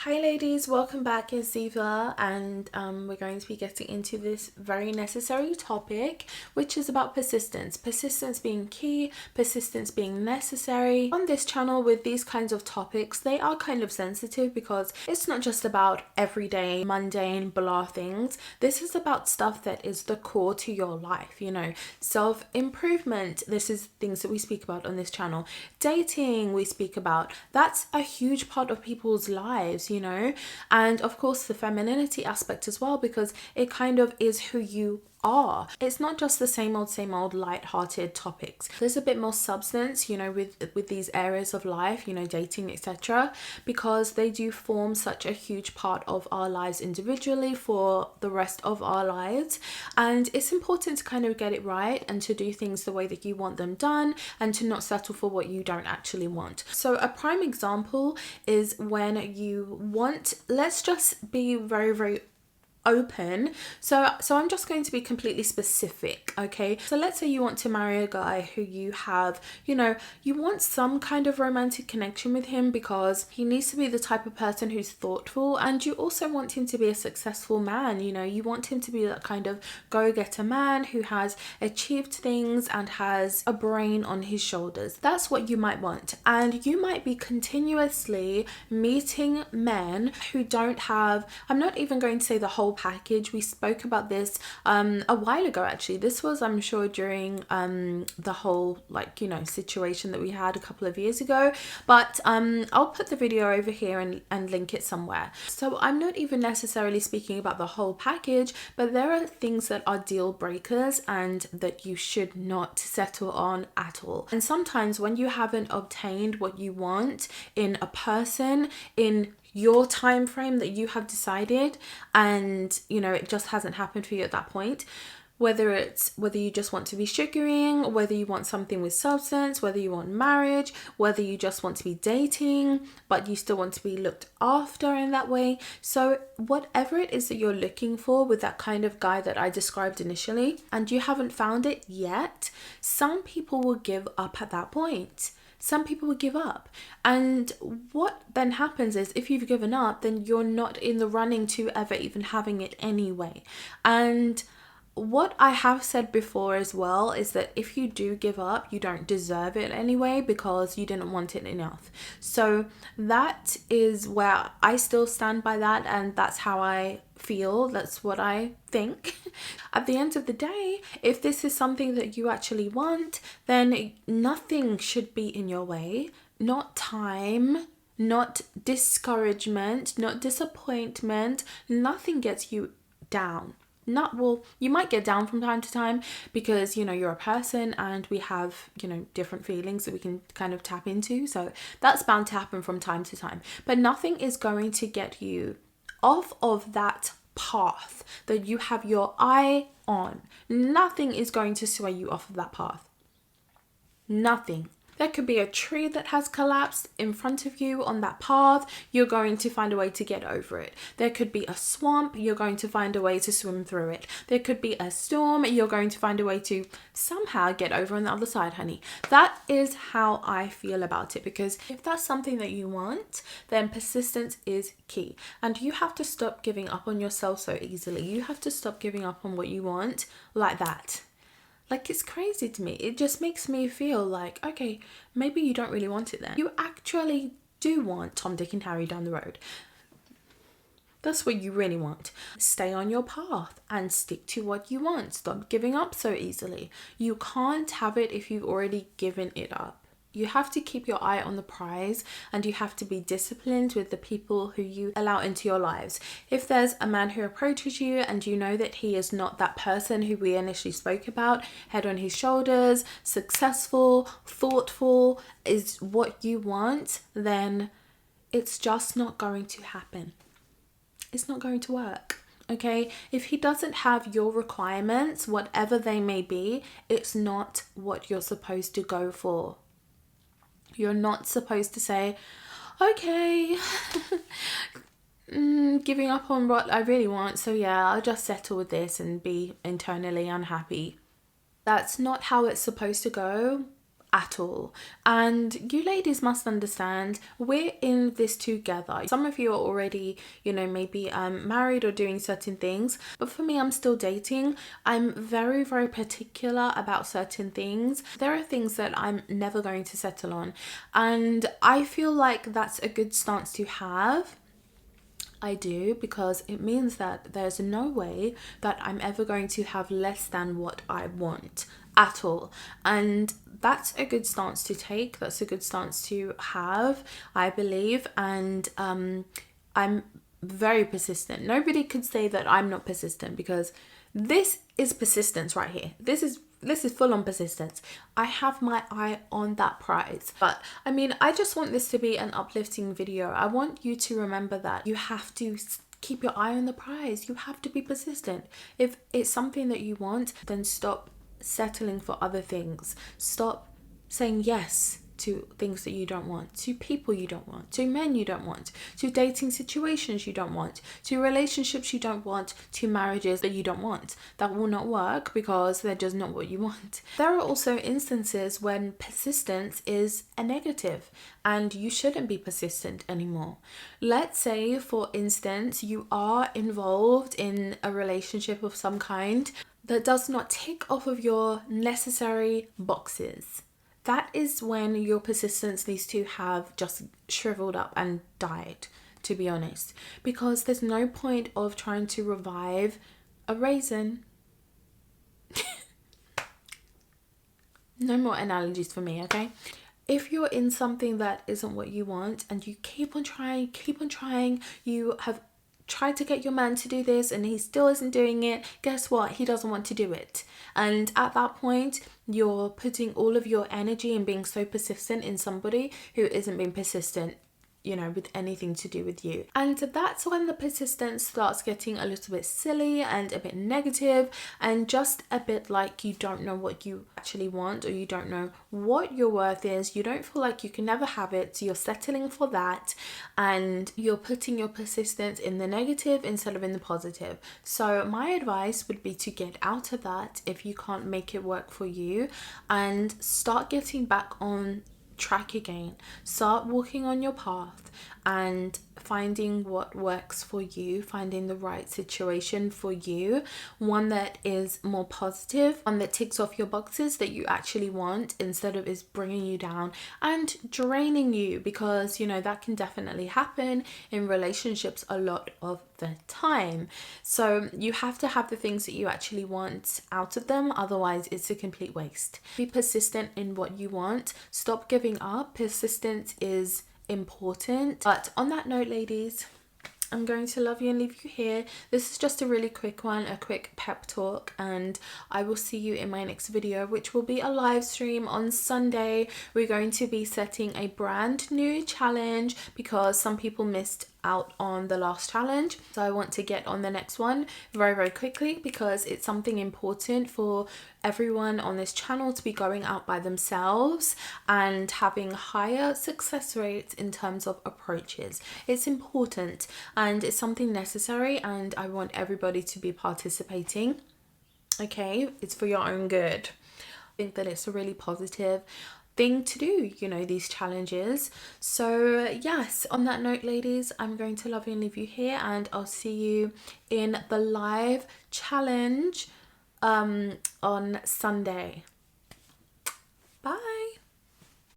Hi ladies, welcome back. It's Ziva, and we're going to be getting into this very necessary topic, which is about persistence. Persistence being key, persistence being necessary. On this channel with these kinds of topics, they are kind of sensitive because it's not just about everyday, mundane, blah things. This is about stuff that is the core to your life, self-improvement. This is things that we speak about on this channel. Dating, we speak about. That's a huge part of people's lives, and of course the femininity aspect as well, because it kind of is who you are. It's not just the same old light-hearted topics. There's a bit more substance, with these areas of life, dating, etc., because they do form such a huge part of our lives individually for the rest of our lives. And it's important to kind of get it right and to do things the way that you want them done and to not settle for what you don't actually want. So a prime example is when you want, let's just be very, very open. So I'm just going to be completely specific, okay? So let's say you want to marry a guy who you have, you want some kind of romantic connection with him because he needs to be the type of person who's thoughtful, and you also want him to be a successful man. You want him to be that kind of go-getter man who has achieved things and has a brain on his shoulders. That's what you might want. And you might be continuously meeting men who don't have, I'm not even going to say the whole package. We spoke about this a while ago, actually. This was, I'm sure, during the whole situation that we had a couple of years ago, but I'll put the video over here and link it somewhere. So I'm not even necessarily speaking about the whole package, but there are things that are deal breakers and that you should not settle on at all. And sometimes when you haven't obtained what you want in a person, in your time frame that you have decided, and it just hasn't happened for you at that point, whether you just want to be sugaring, whether you want something with substance, whether you want marriage, whether you just want to be dating but you still want to be looked after in that way. So whatever it is that you're looking for with that kind of guy that I described initially, and you haven't found it yet, some people will give up at that point. Some people would give up. And what then happens is, if you've given up, then you're not in the running to ever even having it anyway. And what I have said before as well is that if you do give up, you don't deserve it anyway because you didn't want it enough. So that is where I still stand by that, and that's how I feel. That's what I think. At the end of the day, if this is something that you actually want, then nothing should be in your way. Not time, not discouragement, not disappointment. Nothing gets you down. You might get down from time to time because you're a person and we have different feelings that we can kind of tap into, so that's bound to happen from time to time, but nothing is going to get you off of that path that you have your eye on. Nothing is going to sway you off of that path. Nothing. There could be a tree that has collapsed in front of you on that path. You're going to find a way to get over it. There could be a swamp. You're going to find a way to swim through it. There could be a storm. You're going to find a way to somehow get over on the other side, honey. That is how I feel about it, because if that's something that you want, then persistence is key. And you have to stop giving up on yourself so easily. You have to stop giving up on what you want like that. Like, it's crazy to me. It just makes me feel like, okay, maybe you don't really want it then. You actually do want Tom, Dick and Harry down the road. That's what you really want. Stay on your path and stick to what you want. Stop giving up so easily. You can't have it if you've already given it up. You have to keep your eye on the prize, and you have to be disciplined with the people who you allow into your lives. If there's a man who approaches you and you know that he is not that person who we initially spoke about, head on his shoulders, successful, thoughtful, is what you want, then it's just not going to happen. It's not going to work. Okay, if he doesn't have your requirements, whatever they may be, it's not what you're supposed to go for. You're not supposed to say, okay, giving up on what I really want, so yeah, I'll just settle with this and be internally unhappy. That's not how it's supposed to go. at all. And you ladies must understand, we're in this together. Some of you are already, you know, maybe married or doing certain things, but for me, I'm still dating. I'm very, very particular about certain things. There are things that I'm never going to settle on, and I feel like that's a good stance to have. I do, because it means that there's no way that I'm ever going to have less than what I want at all. And that's a good stance to take. That's a good stance to have, I believe. And I'm very persistent. Nobody could say that I'm not persistent, because this is persistence right here. This is full on persistence. I have my eye on that prize. But I mean, I just want this to be an uplifting video. I want you to remember that you have to keep your eye on the prize. You have to be persistent. If it's something that you want, then stop settling for other things. Stop saying yes to things that you don't want, to people you don't want, to men you don't want, to dating situations you don't want, to relationships you don't want, to marriages that you don't want. That will not work, because they're just not what you want. There are also instances when persistence is a negative and you shouldn't be persistent anymore. Let's say, for instance, you are involved in a relationship of some kind that does not tick off of your necessary boxes. That is when your persistence needs to have just shriveled up and died, to be honest. Because there's no point of trying to revive a raisin. No more analogies for me, okay? If you're in something that isn't what you want and you keep on trying, you have tried to get your man to do this and he still isn't doing it, guess what? He doesn't want to do it. And at that point, you're putting all of your energy and being so persistent in somebody who isn't being persistent, you know, with anything to do with you. And that's when the persistence starts getting a little bit silly and a bit negative, and just a bit like you don't know what you actually want, or you don't know what your worth is. You don't feel like you can never have it, so you're settling for that, and you're putting your persistence in the negative instead of in the positive. So my advice would be to get out of that if you can't make it work for you, and start getting back on track again. Start walking on your path and finding what works for you, finding the right situation for you, one that is more positive, one that ticks off your boxes that you actually want, instead of is bringing you down and draining you, because you know that can definitely happen in relationships a lot of the time. So you have to have the things that you actually want out of them, otherwise it's a complete waste. Be persistent in what you want. Stop giving up. Persistence is important. But on that note, ladies, I'm going to love you and leave you here. This is just a really quick one, a quick pep talk, and I will see you in my next video, which will be a live stream on Sunday. We're going to be setting a brand new challenge because some people missed out on the last challenge, so I want to get on the next one very, very quickly, because it's something important for everyone on this channel to be going out by themselves and having higher success rates in terms of approaches. It's important and it's something necessary, and I want everybody to be participating. Okay, it's for your own good. I think that it's a really positive thing to do, you know, these challenges. So yes, on that note, ladies, I'm going to love you and leave you here, and I'll see you in the live challenge on Sunday.